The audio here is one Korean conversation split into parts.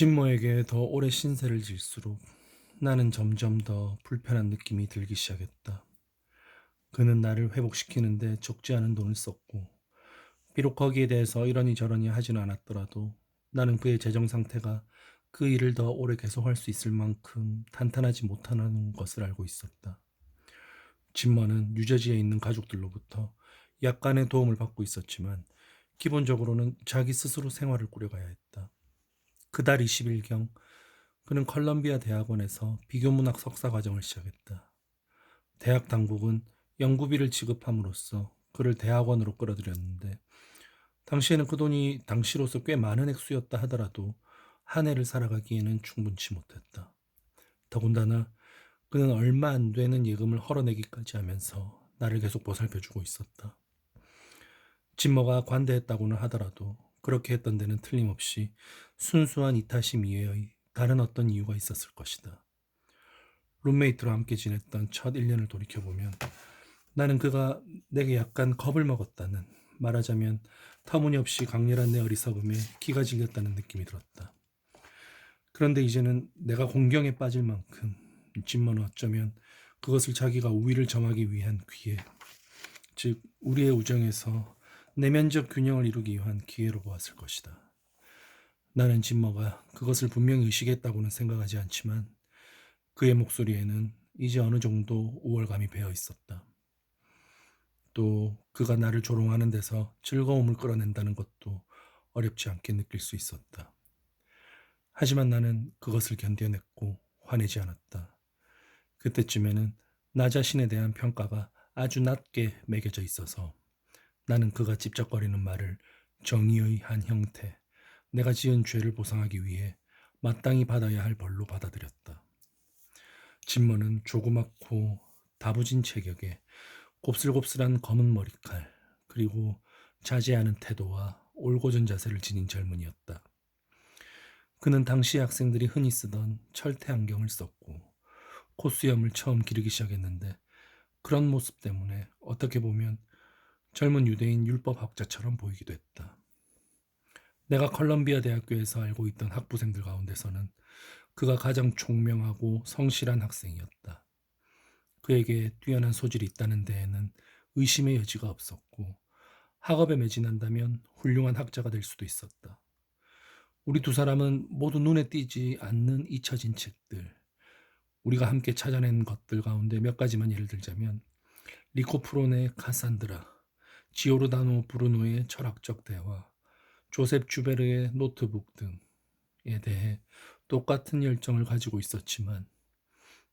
진모에게 더 오래 신세를 질수록 나는 점점 더 불편한 느낌이 들기 시작했다. 그는 나를 회복시키는데 적지 않은 돈을 썼고, 비록 거기에 대해서 이러니 저러니 하지는 않았더라도 나는 그의 재정 상태가 그 일을 더 오래 계속할 수 있을 만큼 탄탄하지 못하는 것을 알고 있었다. 진모는 뉴저지에 있는 가족들로부터 약간의 도움을 받고 있었지만, 기본적으로는 자기 스스로 생활을 꾸려가야 했다. 그달 20일경 그는 컬럼비아 대학원에서 비교문학 석사 과정을 시작했다. 대학 당국은 연구비를 지급함으로써 그를 대학원으로 끌어들였는데, 당시에는 그 돈이 당시로서 꽤 많은 액수였다 하더라도 한 해를 살아가기에는 충분치 못했다. 더군다나 그는 얼마 안 되는 예금을 헐어내기까지 하면서 나를 계속 보살펴주고 있었다. 진모가 관대했다고는 하더라도 그렇게 했던 데는 틀림없이 순수한 이타심 이외의 다른 어떤 이유가 있었을 것이다. 룸메이트로 함께 지냈던 첫 1년을 돌이켜보면 나는 그가 내게 약간 겁을 먹었다는, 말하자면 터무니없이 강렬한 내 어리석음에 기가 질렸다는 느낌이 들었다. 그런데 이제는 내가 공경에 빠질 만큼 진모는 어쩌면 그것을 자기가 우위를 점하기 위한 기회, 즉 우리의 우정에서 내면적 균형을 이루기 위한 기회로 보았을 것이다. 나는 진모가 그것을 분명히 의식했다고는 생각하지 않지만 그의 목소리에는 이제 어느 정도 우월감이 배어 있었다. 또 그가 나를 조롱하는 데서 즐거움을 끌어낸다는 것도 어렵지 않게 느낄 수 있었다. 하지만 나는 그것을 견뎌냈고 화내지 않았다. 그때쯤에는 나 자신에 대한 평가가 아주 낮게 매겨져 있어서 나는 그가 찝쩍거리는 말을 정의의 한 형태, 내가 지은 죄를 보상하기 위해 마땅히 받아야 할 벌로 받아들였다. 진모는 조그맣고 다부진 체격에 곱슬곱슬한 검은 머리칼, 그리고 자제하는 태도와 올곧은 자세를 지닌 젊은이였다. 그는 당시 학생들이 흔히 쓰던 철퇴 안경을 썼고 콧수염을 처음 기르기 시작했는데, 그런 모습 때문에 어떻게 보면 젊은 유대인 율법학자처럼 보이기도 했다. 내가 컬럼비아 대학교에서 알고 있던 학부생들 가운데서는 그가 가장 총명하고 성실한 학생이었다. 그에게 뛰어난 소질이 있다는 데에는 의심의 여지가 없었고, 학업에 매진한다면 훌륭한 학자가 될 수도 있었다. 우리 두 사람은 모두 눈에 띄지 않는 잊혀진 책들, 우리가 함께 찾아낸 것들 가운데 몇 가지만 예를 들자면 리코 프론의 카산드라, 지오르다노 브루노의 철학적 대화, 조셉 주베르의 노트북 등에 대해 똑같은 열정을 가지고 있었지만,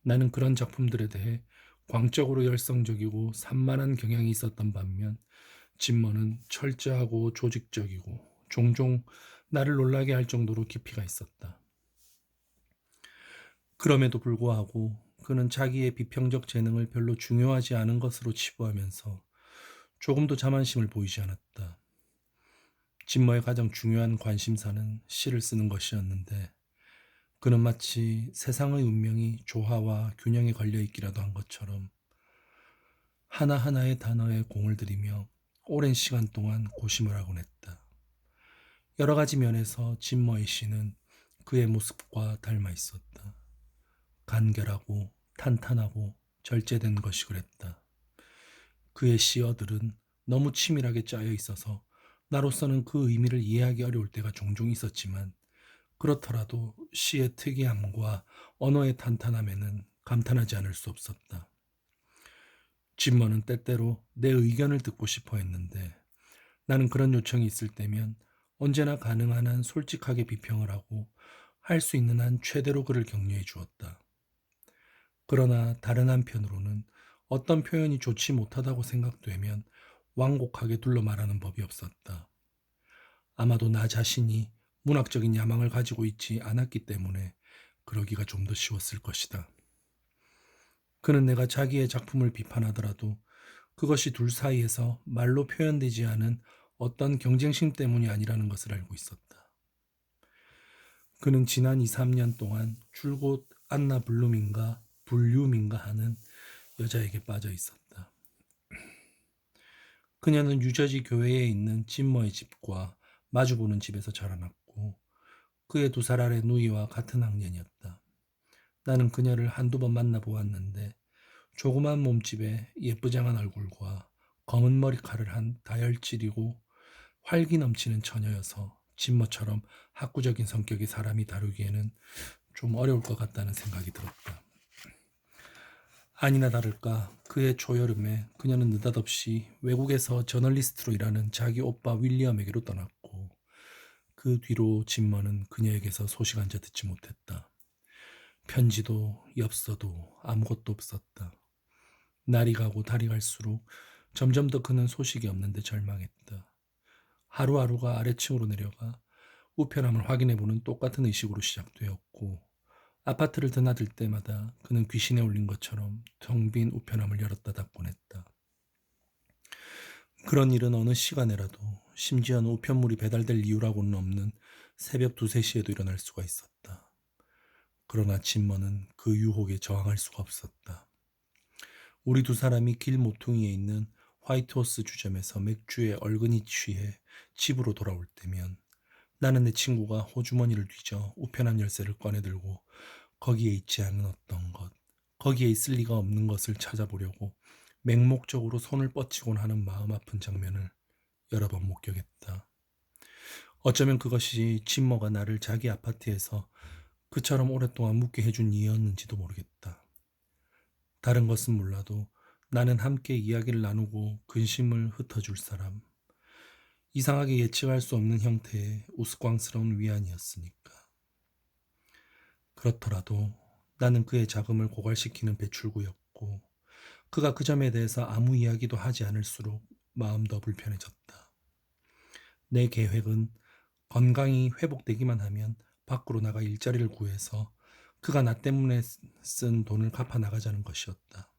나는 그런 작품들에 대해 광적으로 열성적이고 산만한 경향이 있었던 반면 진머는 철저하고 조직적이고 종종 나를 놀라게 할 정도로 깊이가 있었다. 그럼에도 불구하고 그는 자기의 비평적 재능을 별로 중요하지 않은 것으로 치부하면서 조금도 자만심을 보이지 않았다. 진머의 가장 중요한 관심사는 시를 쓰는 것이었는데, 그는 마치 세상의 운명이 조화와 균형에 걸려 있기라도 한 것처럼 하나하나의 단어에 공을 들이며 오랜 시간 동안 고심을 하곤 했다. 여러 가지 면에서 진머의 시는 그의 모습과 닮아 있었다. 간결하고 탄탄하고 절제된 것이 그랬다. 그의 시어들은 너무 치밀하게 짜여 있어서 나로서는 그 의미를 이해하기 어려울 때가 종종 있었지만, 그렇더라도 시의 특이함과 언어의 탄탄함에는 감탄하지 않을 수 없었다. 진머는 때때로 내 의견을 듣고 싶어 했는데, 나는 그런 요청이 있을 때면 언제나 가능한 한 솔직하게 비평을 하고 할 수 있는 한 최대로 그를 격려해 주었다. 그러나 다른 한편으로는 어떤 표현이 좋지 못하다고 생각되면 완곡하게 둘러 말하는 법이 없었다. 아마도 나 자신이 문학적인 야망을 가지고 있지 않았기 때문에 그러기가 좀 더 쉬웠을 것이다. 그는 내가 자기의 작품을 비판하더라도 그것이 둘 사이에서 말로 표현되지 않은 어떤 경쟁심 때문이 아니라는 것을 알고 있었다. 그는 지난 2, 3년 동안 줄곧 안나 블룸인가 불륨인가 하는 여자에게 빠져 있었다. 그녀는 뉴저지 교회에 있는 진머의 집과 마주보는 집에서 자라났고, 그의 2살 아래 누이와 같은 학년이었다. 나는 그녀를 한두 번 만나보았는데 조그만 몸집에 예쁘장한 얼굴과 검은 머리카락을 한 다혈질이고 활기 넘치는 처녀여서 진모처럼 학구적인 성격의 사람이 다루기에는 좀 어려울 것 같다는 생각이 들었다. 아니나 다를까 그해 초여름에 그녀는 느닷없이 외국에서 저널리스트로 일하는 자기 오빠 윌리엄에게로 떠났고 그 뒤로 진머는 그녀에게서 소식 한 자 듣지 못했다. 편지도 엽서도 아무것도 없었다. 날이 가고 달이 갈수록 점점 더 그는 소식이 없는데 절망했다. 하루하루가 아래층으로 내려가 우편함을 확인해보는 똑같은 의식으로 시작되었고 아파트를 드나들 때마다 그는 귀신에 울린 것처럼 텅 빈 우편함을 열었다 닫곤 했다. 그런 일은 어느 시간에라도 심지어는 우편물이 배달될 이유라고는 없는 새벽 2, 3시에도 일어날 수가 있었다. 그러나 진머는 그 유혹에 저항할 수가 없었다. 우리 2사람이 길 모퉁이에 있는 화이트호스 주점에서 맥주에 얼근이 취해 집으로 돌아올 때면 나는 내 친구가 호주머니를 뒤져 우편함 열쇠를 꺼내들고 거기에 있지 않은 어떤 것, 거기에 있을 리가 없는 것을 찾아보려고 맹목적으로 손을 뻗치곤 하는 마음 아픈 장면을 여러 번 목격했다. 어쩌면 그것이 진머가 나를 자기 아파트에서 그처럼 오랫동안 묵게 해준 이유였는지도 모르겠다. 다른 것은 몰라도 나는 함께 이야기를 나누고 근심을 흩어줄 사람, 이상하게 예측할 수 없는 형태의 우스꽝스러운 위안이었으니까. 그렇더라도 나는 그의 자금을 고갈시키는 배출구였고 그가 그 점에 대해서 아무 이야기도 하지 않을수록 마음 더 불편해졌다. 내 계획은 건강이 회복되기만 하면 밖으로 나가 일자리를 구해서 그가 나 때문에 쓴 돈을 갚아 나가자는 것이었다.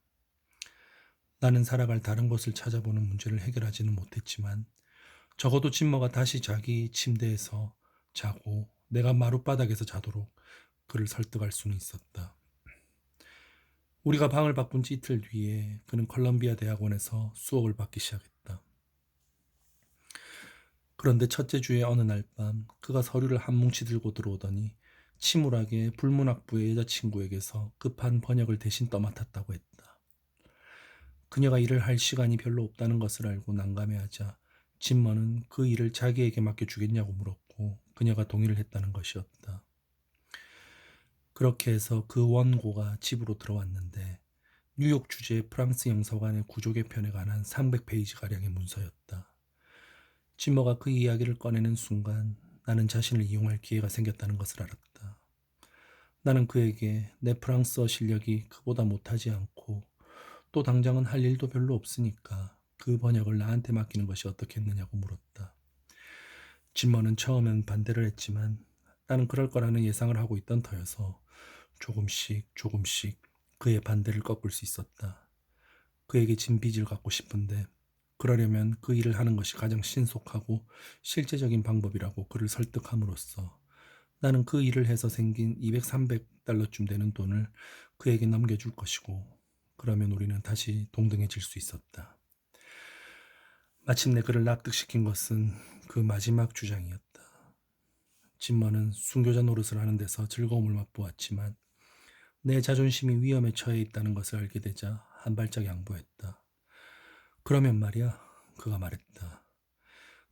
나는 살아갈 다른 곳을 찾아보는 문제를 해결하지는 못했지만 적어도 진머가 다시 자기 침대에서 자고 내가 마룻바닥에서 자도록 그를 설득할 수는 있었다. 우리가 방을 바꾼 지 이틀 뒤에 그는 컬럼비아 대학원에서 수업을 받기 시작했다. 그런데 첫째 주의 어느 날 밤 그가 서류를 한 뭉치 들고 들어오더니 침울하게 불문학부의 여자친구에게서 급한 번역을 대신 떠맡았다고 했다. 그녀가 일을 할 시간이 별로 없다는 것을 알고 난감해하자 진머는 그 일을 자기에게 맡겨주겠냐고 물었고 그녀가 동의를 했다는 것이었다. 그렇게 해서 그 원고가 집으로 들어왔는데 뉴욕 주재 프랑스 영사관의 구조 개편에 관한 300페이지가량의 문서였다. 진머가 그 이야기를 꺼내는 순간 나는 자신을 이용할 기회가 생겼다는 것을 알았다. 나는 그에게 내 프랑스어 실력이 그보다 못하지 않고 또 당장은 할 일도 별로 없으니까 그 번역을 나한테 맡기는 것이 어떻겠느냐고 물었다. 진머는 처음엔 반대를 했지만 나는 그럴 거라는 예상을 하고 있던 터여서 조금씩 그의 반대를 꺾을 수 있었다. 그에게 진 빚을 갚고 싶은데 그러려면 그 일을 하는 것이 가장 신속하고 실제적인 방법이라고 그를 설득함으로써 나는 그 일을 해서 생긴 200, 300달러쯤 되는 돈을 그에게 넘겨줄 것이고 그러면 우리는 다시 동등해질 수 있었다. 마침내 그를 납득시킨 것은 그 마지막 주장이었다. 진머는 순교자 노릇을 하는 데서 즐거움을 맛보았지만 내 자존심이 위험에 처해 있다는 것을 알게 되자 한 발짝 양보했다. 그러면 말이야, 그가 말했다.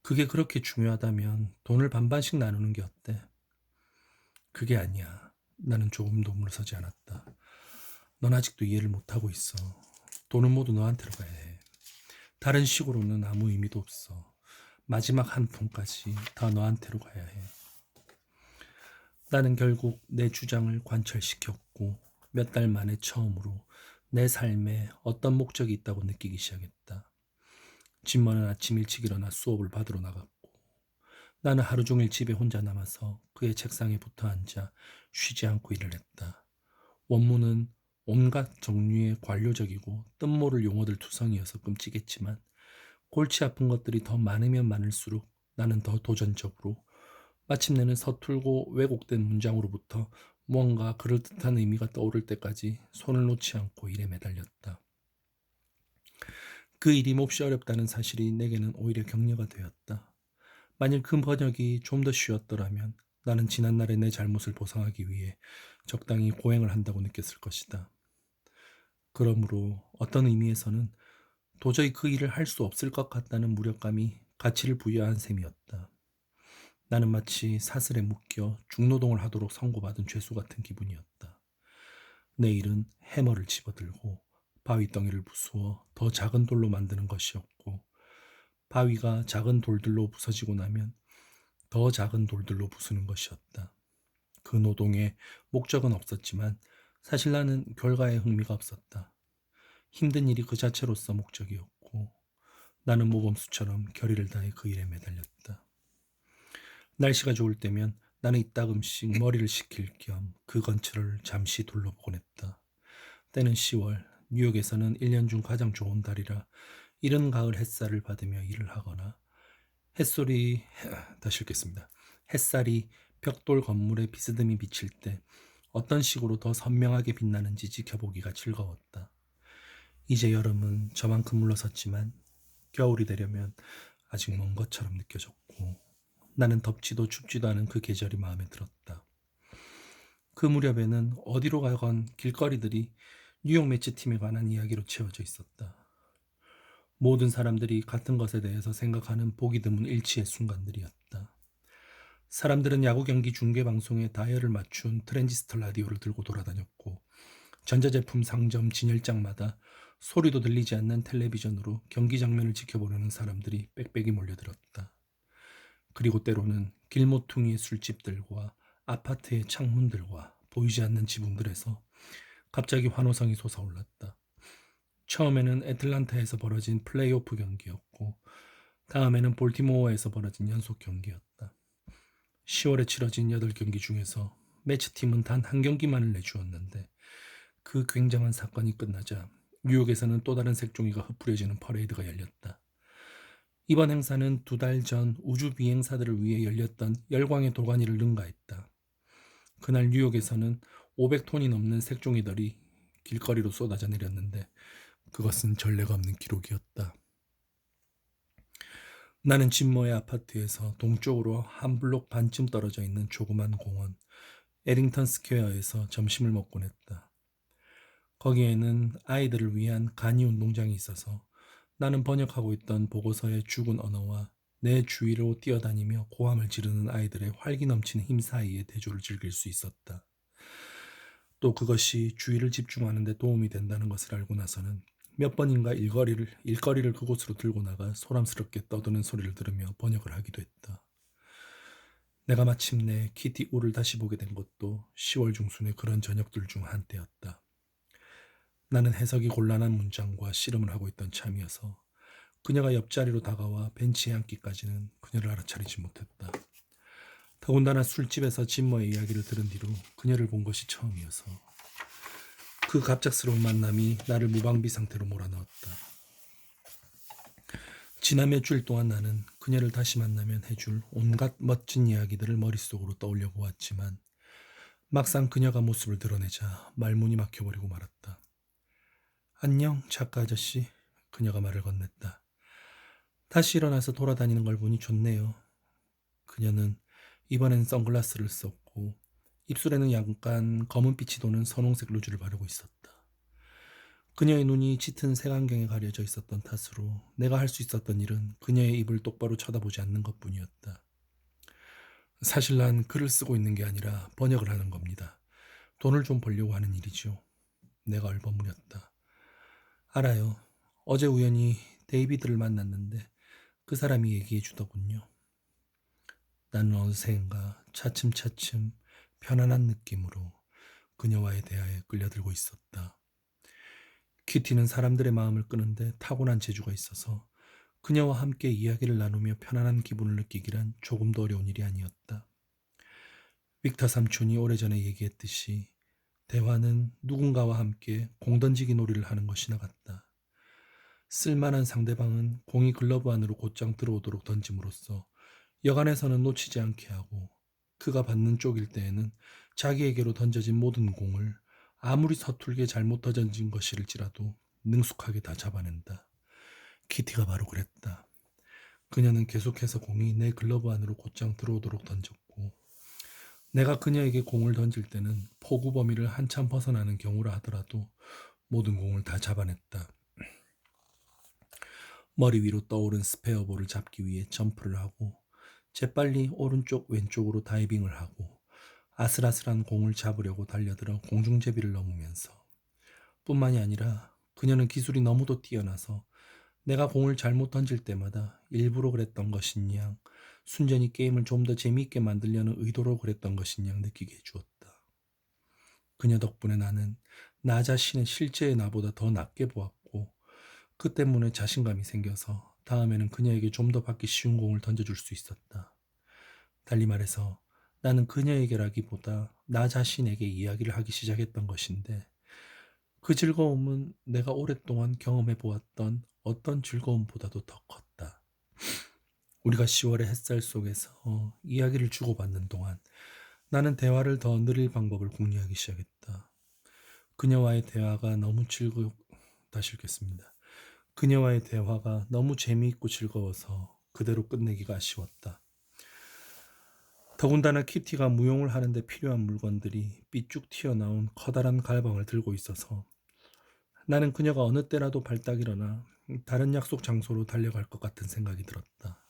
그게 그렇게 중요하다면 돈을 반반씩 나누는 게 어때? 그게 아니야. 나는 조금도 물러서지 않았다. 넌 아직도 이해를 못하고 있어. 돈은 모두 너한테로 가야 해. 다른 식으로는 아무 의미도 없어. 마지막 한 푼까지 다 너한테로 가야 해. 나는 결국 내 주장을 관철시켰고 몇 달 만에 처음으로 내 삶에 어떤 목적이 있다고 느끼기 시작했다. 진머는 아침 일찍 일어나 수업을 받으러 나갔고 나는 하루 종일 집에 혼자 남아서 그의 책상에 붙어 앉아 쉬지 않고 일을 했다. 원문은 온갖 종류의 관료적이고 뜻모를 용어들 투성이어서 끔찍했지만 골치 아픈 것들이 더 많으면 많을수록 나는 더 도전적으로 마침내는 서툴고 왜곡된 문장으로부터 무언가 그럴듯한 의미가 떠오를 때까지 손을 놓지 않고 일에 매달렸다. 그 일이 몹시 어렵다는 사실이 내게는 오히려 격려가 되었다. 만일 그 번역이 좀 더 쉬웠더라면 나는 지난날의 내 잘못을 보상하기 위해 적당히 고행을 한다고 느꼈을 것이다. 그러므로 어떤 의미에서는 도저히 그 일을 할 수 없을 것 같다는 무력감이 가치를 부여한 셈이었다. 나는 마치 사슬에 묶여 중노동을 하도록 선고받은 죄수 같은 기분이었다. 내 일은 해머를 집어들고 바위덩이를 부수어 더 작은 돌로 만드는 것이었고, 바위가 작은 돌들로 부서지고 나면 더 작은 돌들로 부수는 것이었다. 그 노동에 목적은 없었지만 사실 나는 결과에 흥미가 없었다. 힘든 일이 그 자체로서 목적이었고, 나는 모범수처럼 결의를 다해 그 일에 매달렸다. 날씨가 좋을 때면 나는 이따금씩 머리를 식힐 겸 그 근처를 잠시 둘러보곤 했다. 때는 10월, 뉴욕에서는 1년 중 가장 좋은 달이라 이른 가을 햇살을 받으며 일을 하거나, 햇소리 다시 읽겠습니다. 햇살이 벽돌 건물에 비스듬히 비칠 때 어떤 식으로 더 선명하게 빛나는지 지켜보기가 즐거웠다. 이제 여름은 저만큼 물러섰지만 겨울이 되려면 아직 먼 것처럼 느껴졌고, 나는 덥지도 춥지도 않은 그 계절이 마음에 들었다. 그 무렵에는 어디로 가건 길거리들이 뉴욕 매치팀에 관한 이야기로 채워져 있었다. 모든 사람들이 같은 것에 대해서 생각하는 보기 드문 일치의 순간들이었다. 사람들은 야구 경기 중계 방송에 다이얼을 맞춘 트랜지스터 라디오를 들고 돌아다녔고, 전자제품 상점 진열장마다 소리도 들리지 않는 텔레비전으로 경기 장면을 지켜보려는 사람들이 빽빽이 몰려들었다. 그리고 때로는 길모퉁이의 술집들과 아파트의 창문들과 보이지 않는 지붕들에서 갑자기 환호성이 솟아올랐다. 처음에는 애틀란타에서 벌어진 플레이오프 경기였고, 다음에는 볼티모어에서 벌어진 연속 경기였다. 10월에 치러진 8경기 중에서 매치팀은 단 한 경기만을 내주었는데, 그 굉장한 사건이 끝나자 뉴욕에서는 또 다른 색종이가 흩뿌려지는 퍼레이드가 열렸다. 이번 행사는 2달 전 우주 비행사들을 위해 열렸던 열광의 도가니를 능가했다. 그날 뉴욕에서는 500톤이 넘는 색종이들이 길거리로 쏟아져 내렸는데, 그것은 전례가 없는 기록이었다. 나는 진모의 아파트에서 동쪽으로 한 블록 반쯤 떨어져 있는 조그만 공원 에링턴 스퀘어에서 점심을 먹곤 했다. 거기에는 아이들을 위한 간이 운동장이 있어서 나는 번역하고 있던 보고서의 죽은 언어와 내 주위로 뛰어다니며 고함을 지르는 아이들의 활기 넘치는 힘 사이에 대조를 즐길 수 있었다. 또 그것이 주의를 집중하는 데 도움이 된다는 것을 알고 나서는 몇 번인가 일거리를 그곳으로 들고 나가 소람스럽게 떠드는 소리를 들으며 번역을 하기도 했다. 내가 마침내 키티 우를 다시 보게 된 것도 10월 중순의 그런 저녁들 중 한때였다. 나는 해석이 곤란한 문장과 씨름을 하고 있던 참이어서 그녀가 옆자리로 다가와 벤치에 앉기까지는 그녀를 알아차리지 못했다. 더군다나 술집에서 진모의 이야기를 들은 뒤로 그녀를 본 것이 처음이어서 그 갑작스러운 만남이 나를 무방비 상태로 몰아넣었다. 지난 몇 주일 동안 나는 그녀를 다시 만나면 해줄 온갖 멋진 이야기들을 머릿속으로 떠올려 보았지만, 막상 그녀가 모습을 드러내자 말문이 막혀버리고 말았다. 안녕, 작가 아저씨. 그녀가 말을 건넸다. 다시 일어나서 돌아다니는 걸 보니 좋네요. 그녀는 이번엔 선글라스를 썼고 입술에는 약간 검은빛이 도는 선홍색 루즈를 바르고 있었다. 그녀의 눈이 짙은 색안경에 가려져 있었던 탓으로 내가 할 수 있었던 일은 그녀의 입을 똑바로 쳐다보지 않는 것뿐이었다. 사실 난 글을 쓰고 있는 게 아니라 번역을 하는 겁니다. 돈을 좀 벌려고 하는 일이죠. 내가 얼버무렸다. 알아요. 어제 우연히 데이비드를 만났는데 그 사람이 얘기해 주더군요. 나는 어느새인가 차츰차츰 편안한 느낌으로 그녀와의 대화에 끌려들고 있었다. 키티는 사람들의 마음을 끄는데 타고난 재주가 있어서 그녀와 함께 이야기를 나누며 편안한 기분을 느끼기란 조금도 어려운 일이 아니었다. 빅터 삼촌이 오래전에 얘기했듯이 대화는 누군가와 함께 공던지기 놀이를 하는 것이나 같다. 쓸만한 상대방은 공이 글러브 안으로 곧장 들어오도록 던짐으로써 여간에서는 놓치지 않게 하고, 그가 받는 쪽일 때에는 자기에게로 던져진 모든 공을 아무리 서툴게 잘못 던진 것일지라도 능숙하게 다 잡아낸다. 키티가 바로 그랬다. 그녀는 계속해서 공이 내 글러브 안으로 곧장 들어오도록 던졌고, 내가 그녀에게 공을 던질 때는 포구 범위를 한참 벗어나는 경우라 하더라도 모든 공을 다 잡아냈다. 머리 위로 떠오른 스페어볼을 잡기 위해 점프를 하고 재빨리 오른쪽 왼쪽으로 다이빙을 하고 아슬아슬한 공을 잡으려고 달려들어 공중제비를 넘으면서 뿐만이 아니라 그녀는 기술이 너무도 뛰어나서 내가 공을 잘못 던질 때마다 일부러 그랬던 것인양 순전히 게임을 좀 더 재미있게 만들려는 의도로 그랬던 것인양 느끼게 해주었다. 그녀 덕분에 나는 나 자신의 실제의 나보다 더 낫게 보았고 그 때문에 자신감이 생겨서 다음에는 그녀에게 좀 더 받기 쉬운 공을 던져줄 수 있었다. 달리 말해서 나는 그녀에게라기보다 나 자신에게 이야기를 하기 시작했던 것인데 그 즐거움은 내가 오랫동안 경험해 보았던 어떤 즐거움보다도 더 컸다. 우리가 10월의 햇살 속에서 이야기를 주고받는 동안 나는 대화를 더 늘릴 방법을 궁리하기 시작했다. 그녀와의 대화가 너무 다시 읽겠습니다. 그녀와의 대화가 너무 재미있고 즐거워서 그대로 끝내기가 아쉬웠다. 더군다나 키티가 무용을 하는데 필요한 물건들이 삐쭉 튀어나온 커다란 가방을 들고 있어서 나는 그녀가 어느 때라도 발딱 일어나 다른 약속 장소로 달려갈 것 같은 생각이 들었다.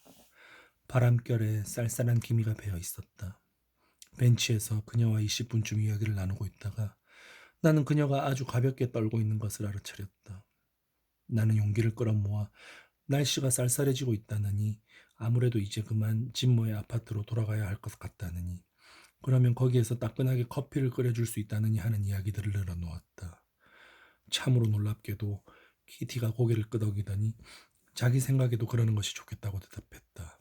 바람결에 쌀쌀한 기미가 배어 있었다. 벤치에서 그녀와 20분쯤 이야기를 나누고 있다가 나는 그녀가 아주 가볍게 떨고 있는 것을 알아차렸다. 나는 용기를 끌어모아 날씨가 쌀쌀해지고 있다느니 아무래도 이제 그만 진모의 아파트로 돌아가야 할 것 같다느니 그러면 거기에서 따끈하게 커피를 끓여줄 수 있다느니 하는 이야기들을 늘어놓았다. 참으로 놀랍게도 키티가 고개를 끄덕이더니 자기 생각에도 그러는 것이 좋겠다고 대답했다.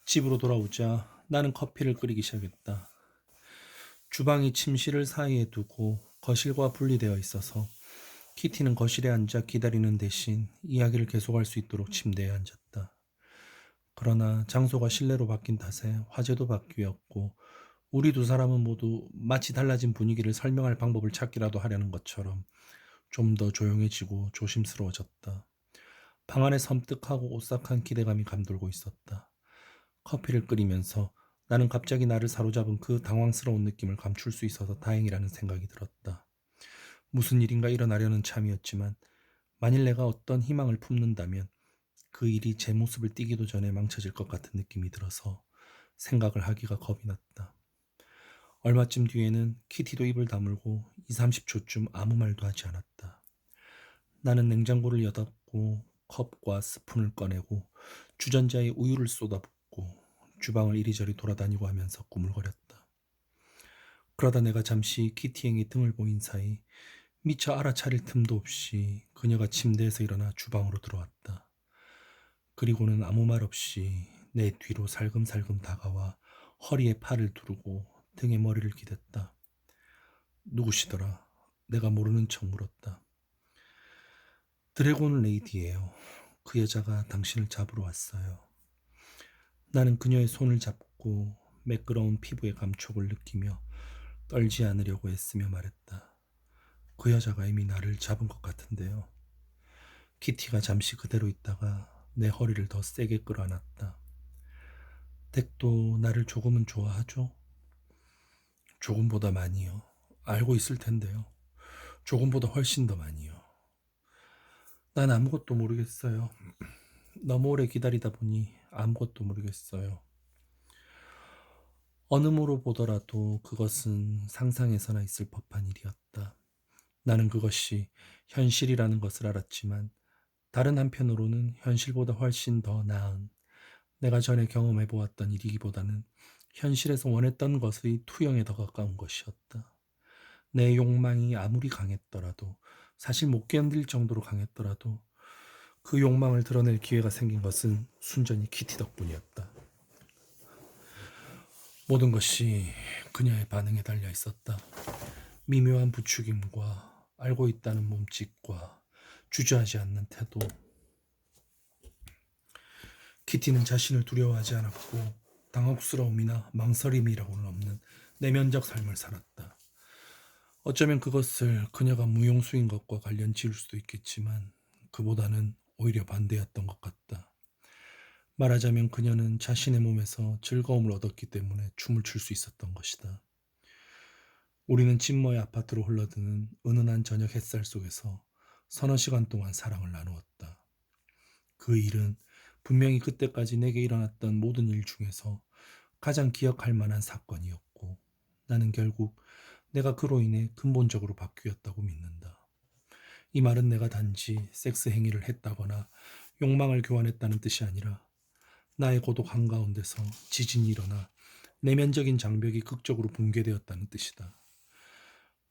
집으로 돌아오자 나는 커피를 끓이기 시작했다. 주방이 침실을 사이에 두고 거실과 분리되어 있어서 키티는 거실에 앉아 기다리는 대신 이야기를 계속할 수 있도록 침대에 앉았다. 그러나 장소가 실내로 바뀐 탓에 화제도 바뀌었고 우리 두 사람은 모두 마치 달라진 분위기를 설명할 방법을 찾기라도 하려는 것처럼 좀 더 조용해지고 조심스러워졌다. 방 안에 섬뜩하고 오싹한 기대감이 감돌고 있었다. 커피를 끓이면서 나는 갑자기 나를 사로잡은 그 당황스러운 느낌을 감출 수 있어서 다행이라는 생각이 들었다. 무슨 일인가 일어나려는 참이었지만 만일 내가 어떤 희망을 품는다면 그 일이 제 모습을 띠기도 전에 망쳐질 것 같은 느낌이 들어서 생각을 하기가 겁이 났다. 얼마쯤 뒤에는 키티도 입을 다물고 2, 30초쯤 아무 말도 하지 않았다. 나는 냉장고를 여닫고 컵과 스푼을 꺼내고 주전자에 우유를 쏟아붓고 주방을 이리저리 돌아다니고 하면서 꾸물거렸다. 그러다 내가 잠시 키티에게 등을 보인 사이 미처 알아차릴 틈도 없이 그녀가 침대에서 일어나 주방으로 들어왔다. 그리고는 아무 말 없이 내 뒤로 살금살금 다가와 허리에 팔을 두르고 등에 머리를 기댔다. 누구시더라? 내가 모르는 척 물었다. 드래곤 레이디예요. 그 여자가 당신을 잡으러 왔어요. 나는 그녀의 손을 잡고 매끄러운 피부의 감촉을 느끼며 떨지 않으려고 애쓰며 말했다. 그 여자가 이미 나를 잡은 것 같은데요. 키티가 잠시 그대로 있다가 내 허리를 더 세게 끌어안았다. 덱도 나를 조금은 좋아하죠? 조금보다 많이요. 알고 있을 텐데요. 조금보다 훨씬 더 많이요. 난 아무것도 모르겠어요. 너무 오래 기다리다 보니 아무것도 모르겠어요. 어느 모로 보더라도 그것은 상상에서나 있을 법한 일이었다. 나는 그것이 현실이라는 것을 알았지만 다른 한편으로는 현실보다 훨씬 더 나은 내가 전에 경험해 보았던 일이기보다는 현실에서 원했던 것의 투영에 더 가까운 것이었다. 내 욕망이 아무리 강했더라도 사실 못 견딜 정도로 강했더라도 그 욕망을 드러낼 기회가 생긴 것은 순전히 키티 덕분이었다. 모든 것이 그녀의 반응에 달려 있었다. 미묘한 부추김과 알고 있다는 몸짓과 주저하지 않는 태도. 키티는 자신을 두려워하지 않았고 당혹스러움이나 망설임이라고는 없는 내면적 삶을 살았다. 어쩌면 그것을 그녀가 무용수인 것과 관련 지을 수도 있겠지만 그보다는 오히려 반대였던 것 같다. 말하자면 그녀는 자신의 몸에서 즐거움을 얻었기 때문에 춤을 출 수 있었던 것이다. 우리는 찐머의 아파트로 흘러드는 은은한 저녁 햇살 속에서 서너 시간 동안 사랑을 나누었다. 그 일은 분명히 그때까지 내게 일어났던 모든 일 중에서 가장 기억할 만한 사건이었고, 나는 결국 내가 그로 인해 근본적으로 바뀌었다고 믿는다. 이 말은 내가 단지 섹스 행위를 했다거나 욕망을 교환했다는 뜻이 아니라 나의 고독 한가운데서 지진이 일어나 내면적인 장벽이 극적으로 붕괴되었다는 뜻이다.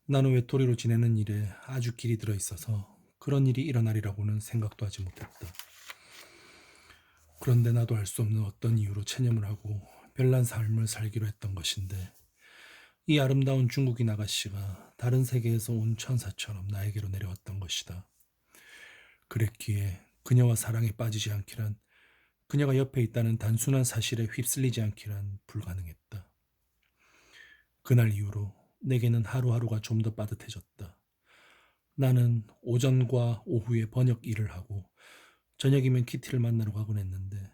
나는 외톨이로 지내는 일에 아주 길이 들어 있어서 그런 일이 일어나리라고는 생각도 하지 못했다. 그런데 나도 알 수 없는 어떤 이유로 체념을 하고 별난 삶을 살기로 했던 것인데, 이 아름다운 중국인 아가씨가 다른 세계에서 온 천사처럼 나에게로 내려왔던 것이다. 그랬기에 그녀와 사랑에 빠지지 않기란, 그녀가 옆에 있다는 단순한 사실에 휩쓸리지 않기란 불가능했다. 그날 이후로 내게는 하루하루가 좀 더 빠듯해졌다. 나는 오전과 오후에 번역 일을 하고 저녁이면 키티를 만나러 가곤 했는데,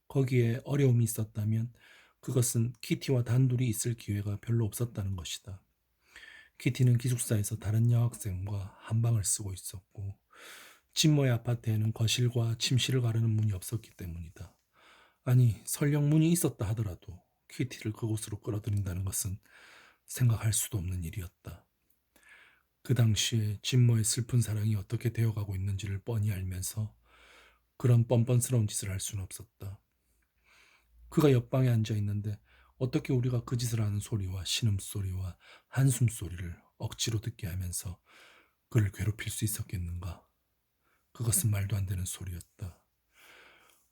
거기에 어려움이 있었다면 그것은 키티와 단둘이 있을 기회가 별로 없었다는 것이다. 키티는 기숙사에서 다른 여학생과 한 방을 쓰고 있었고, 진모의 아파트에는 거실과 침실을 가르는 문이 없었기 때문이다. 아니, 설령 문이 있었다 하더라도 키티를 그곳으로 끌어들인다는 것은 생각할 수도 없는 일이었다. 그 당시에 진모의 슬픈 사랑이 어떻게 되어가고 있는지를 뻔히 알면서 그런 뻔뻔스러운 짓을 할 수는 없었다. 그가 옆방에 앉아 있는데 어떻게 우리가 그 짓을 하는 소리와 신음소리와 한숨소리를 억지로 듣게 하면서 그를 괴롭힐 수 있었겠는가? 그것은 말도 안 되는 소리였다.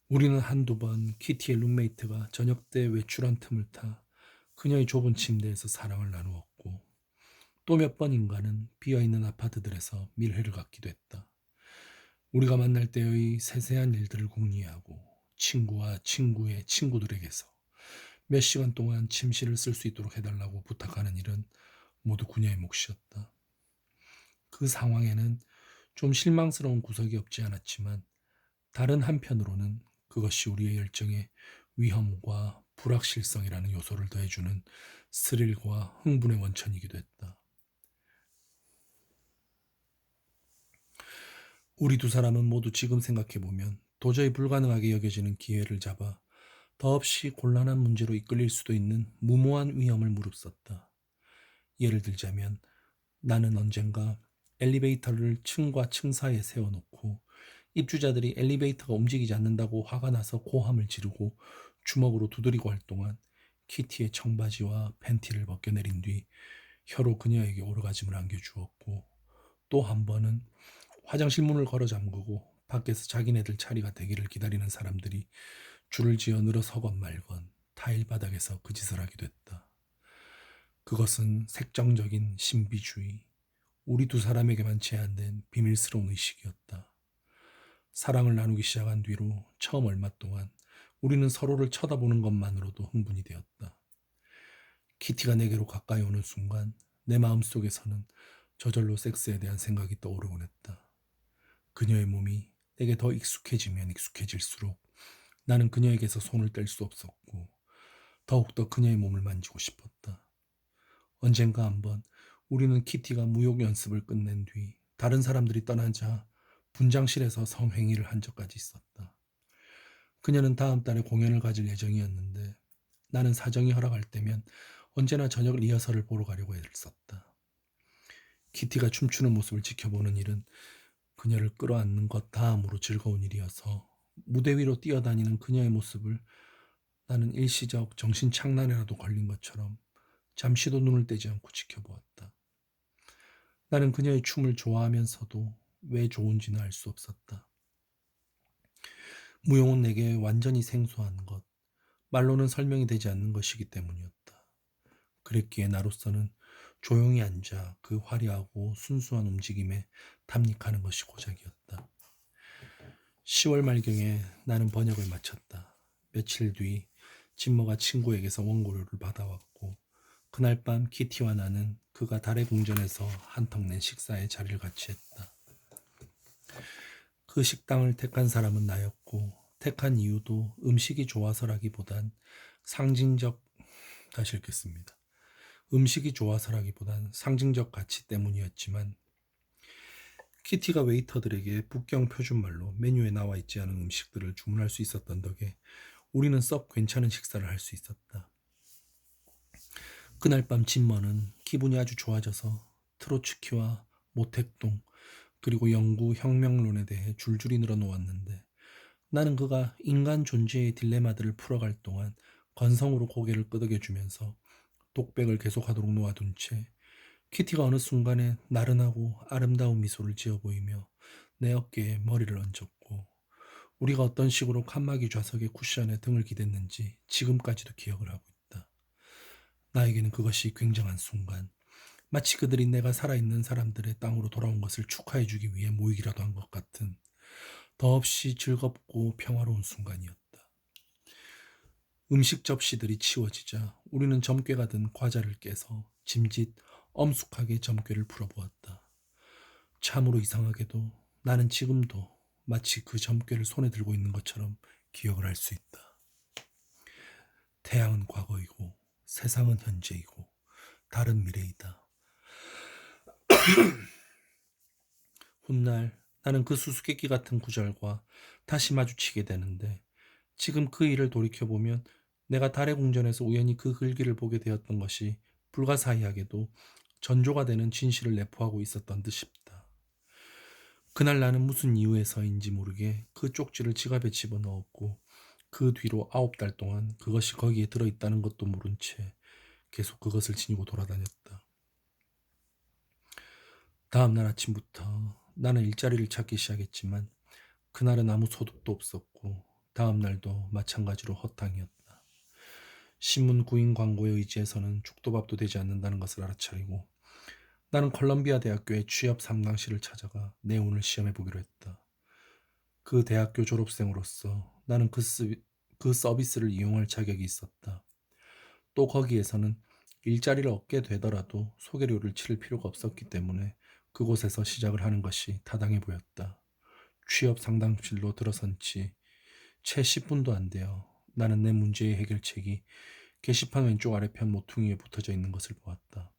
우리는 한두 번 키티의 룸메이트가 저녁 때 외출한 틈을 타 그녀의 좁은 침대에서 사랑을 나누었고, 또 몇 번인가는 비어있는 아파트들에서 밀회를 갖기도 했다. 우리가 만날 때의 세세한 일들을 궁리하고 친구와 친구의 친구들에게서 몇 시간 동안 침실을 쓸 수 있도록 해달라고 부탁하는 일은 모두 그녀의 몫이었다. 그 상황에는 좀 실망스러운 구석이 없지 않았지만, 다른 한편으로는 그것이 우리의 열정에 위험과 불확실성이라는 요소를 더해주는 스릴과 흥분의 원천이기도 했다. 우리 두 사람은 모두 지금 생각해보면 도저히 불가능하게 여겨지는 기회를 잡아 더없이 곤란한 문제로 이끌릴 수도 있는 무모한 위험을 무릅썼다. 예를 들자면, 나는 언젠가 엘리베이터를 층과 층 사이에 세워놓고 입주자들이 엘리베이터가 움직이지 않는다고 화가 나서 고함을 지르고 주먹으로 두드리고 할 동안 키티의 청바지와 팬티를 벗겨내린 뒤 혀로 그녀에게 오르가즘을 안겨주었고, 또 한 번은 화장실 문을 걸어 잠그고 밖에서 자기네들 차례가 되기를 기다리는 사람들이 줄을 지어 늘어서건 말건 타일 바닥에서 그 짓을 하기도 했다. 그것은 색정적인 신비주의, 우리 두 사람에게만 제한된 비밀스러운 의식이었다. 사랑을 나누기 시작한 뒤로 처음 얼마 동안 우리는 서로를 쳐다보는 것만으로도 흥분이 되었다. 키티가 내게로 가까이 오는 순간 내 마음속에서는 저절로 섹스에 대한 생각이 떠오르곤 했다. 그녀의 몸이 내게 더 익숙해지면 익숙해질수록 나는 그녀에게서 손을 뗄 수 없었고, 더욱더 그녀의 몸을 만지고 싶었다. 언젠가 한번 우리는 키티가 무용 연습을 끝낸 뒤 다른 사람들이 떠나자 분장실에서 성행위를 한 적까지 있었다. 그녀는 다음 달에 공연을 가질 예정이었는데 나는 사정이 허락할 때면 언제나 저녁 리허설을 보러 가려고 애를 썼다. 키티가 춤추는 모습을 지켜보는 일은 그녀를 끌어안는 것 다음으로 즐거운 일이어서 무대 위로 뛰어다니는 그녀의 모습을 나는 일시적 정신착란에라도 걸린 것처럼 잠시도 눈을 떼지 않고 지켜보았다. 나는 그녀의 춤을 좋아하면서도 왜 좋은지는 알 수 없었다. 무용은 내게 완전히 생소한 것, 말로는 설명이 되지 않는 것이기 때문이었다. 그랬기에 나로서는 조용히 앉아 그 화려하고 순수한 움직임에 탐닉하는 것이 고작이었다. 10월 말경에 나는 번역을 마쳤다. 며칠 뒤 진모가 친구에게서 원고료를 받아왔고, 그날 밤 키티와 나는 그가 달의 궁전에서 한턱 낸 식사에 자리를 같이 했다. 그 식당을 택한 사람은 나였고 택한 이유도 음식이 좋아서라기보단 상징적, 다시 읽겠습니다. 음식이 좋아서라기보단 상징적 가치 때문이었지만 키티가 웨이터들에게 북경 표준말로 메뉴에 나와 있지 않은 음식들을 주문할 수 있었던 덕에 우리는 썩 괜찮은 식사를 할 수 있었다. 그날 밤 진머는 기분이 아주 좋아져서 트로츠키와 모택동 그리고 영구 혁명론에 대해 줄줄이 늘어놓았는데 나는 그가 인간 존재의 딜레마들을 풀어갈 동안 건성으로 고개를 끄덕여주면서 독백을 계속하도록 놓아둔 채 키티가 어느 순간에 나른하고 아름다운 미소를 지어 보이며 내 어깨에 머리를 얹었고 우리가 어떤 식으로 칸막이 좌석의 쿠션에 등을 기댔는지 지금까지도 기억을 하고 있다. 나에게는 그것이 굉장한 순간, 마치 그들이 내가 살아있는 사람들의 땅으로 돌아온 것을 축하해주기 위해 모이기라도 한 것 같은 더없이 즐겁고 평화로운 순간이었다. 음식 접시들이 치워지자 우리는 점괘가 든 과자를 깨서 짐짓 엄숙하게 점괘를 풀어보았다. 참으로 이상하게도 나는 지금도 마치 그 점괘를 손에 들고 있는 것처럼 기억을 할 수 있다. 태양은 과거이고 세상은 현재이고 다른 미래이다. 훗날 나는 그 수수께끼 같은 구절과 다시 마주치게 되는데 지금 그 일을 돌이켜보면 내가 달의 궁전에서 우연히 그 글귀를 보게 되었던 것이 불가사의하게도 전조가 되는 진실을 내포하고 있었던 듯 싶다. 그날 나는 무슨 이유에서인지 모르게 그 쪽지를 지갑에 집어넣었고 그 뒤로 9달 동안 그것이 거기에 들어있다는 것도 모른 채 계속 그것을 지니고 돌아다녔다. 다음 날 아침부터 나는 일자리를 찾기 시작했지만 그날은 아무 소득도 없었고 다음 날도 마찬가지로 허탕이었다. 신문 구인 광고에 의지해서는 죽도 밥도 되지 않는다는 것을 알아차리고 나는 컬럼비아 대학교의 취업 상담실을 찾아가 내 운을 시험해 보기로 했다. 그 대학교 졸업생으로서 나는 그 서비스를 이용할 자격이 있었다. 또 거기에서는 일자리를 얻게 되더라도 소개료를 치를 필요가 없었기 때문에 그곳에서 시작을 하는 것이 타당해 보였다. 취업 상담실로 들어선 지 채 10분도 안 되어 나는 내 문제의 해결책이 게시판 왼쪽 아래편 모퉁이에 붙어져 있는 것을 보았다.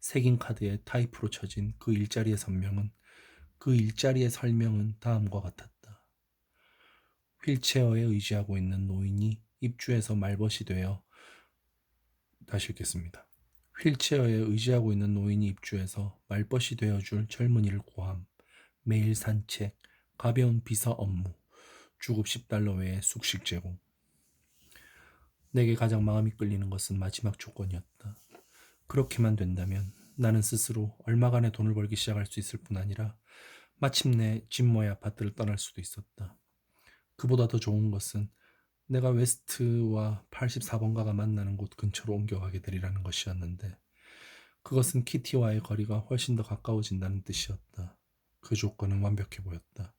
새긴 카드에 타이프로 쳐진 그 일자리의 설명은 다음과 같았다. 휠체어에 의지하고 있는 노인이 입주해서 말벗이 되어 다시 읽겠습니다. 휠체어에 의지하고 있는 노인이 입주해서 말벗이 되어줄 젊은이를 구함. 매일 산책, 가벼운 비서 업무, 주급 $10 외에 숙식 제공. 내게 가장 마음이 끌리는 것은 마지막 조건이었다. 그렇게만 된다면 나는 스스로 얼마간의 돈을 벌기 시작할 수 있을 뿐 아니라 마침내 진모의 아파트를 떠날 수도 있었다. 그보다 더 좋은 것은 내가 웨스트와 84번가가 만나는 곳 근처로 옮겨가게 되리라는 것이었는데 그것은 키티와의 거리가 훨씬 더 가까워진다는 뜻이었다. 그 조건은 완벽해 보였다.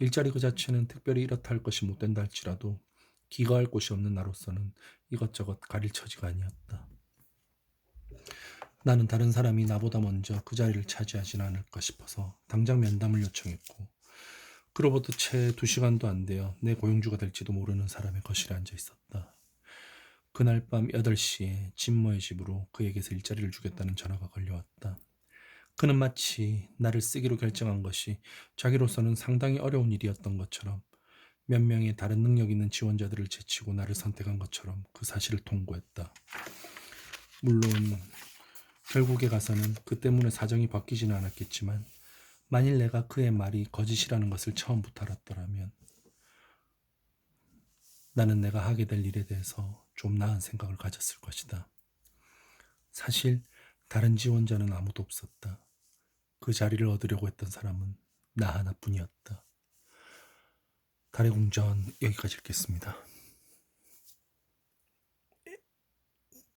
일자리 그 자체는 특별히 이렇다 할 것이 못 된다 할지라도 기거할 곳이 없는 나로서는 이것저것 가릴 처지가 아니었다. 나는 다른 사람이 나보다 먼저 그 자리를 차지하진 않을까 싶어서 당장 면담을 요청했고 그로부터 채 2시간도 안 되어 내 고용주가 될지도 모르는 사람의 거실에 앉아 있었다. 그날 밤 8시에 진모의 집으로 그에게서 일자리를 주겠다는 전화가 걸려왔다. 그는 마치 나를 쓰기로 결정한 것이 자기로서는 상당히 어려운 일이었던 것처럼 몇 명의 다른 능력 있는 지원자들을 제치고 나를 선택한 것처럼 그 사실을 통보했다. 물론 결국에 가서는 그 때문에 사정이 바뀌지는 않았겠지만 만일 내가 그의 말이 거짓이라는 것을 처음부터 알았더라면 나는 내가 하게 될 일에 대해서 좀 나은 생각을 가졌을 것이다. 사실 다른 지원자는 아무도 없었다. 그 자리를 얻으려고 했던 사람은 나 하나뿐이었다. 달의 궁전 여기까지 읽겠습니다.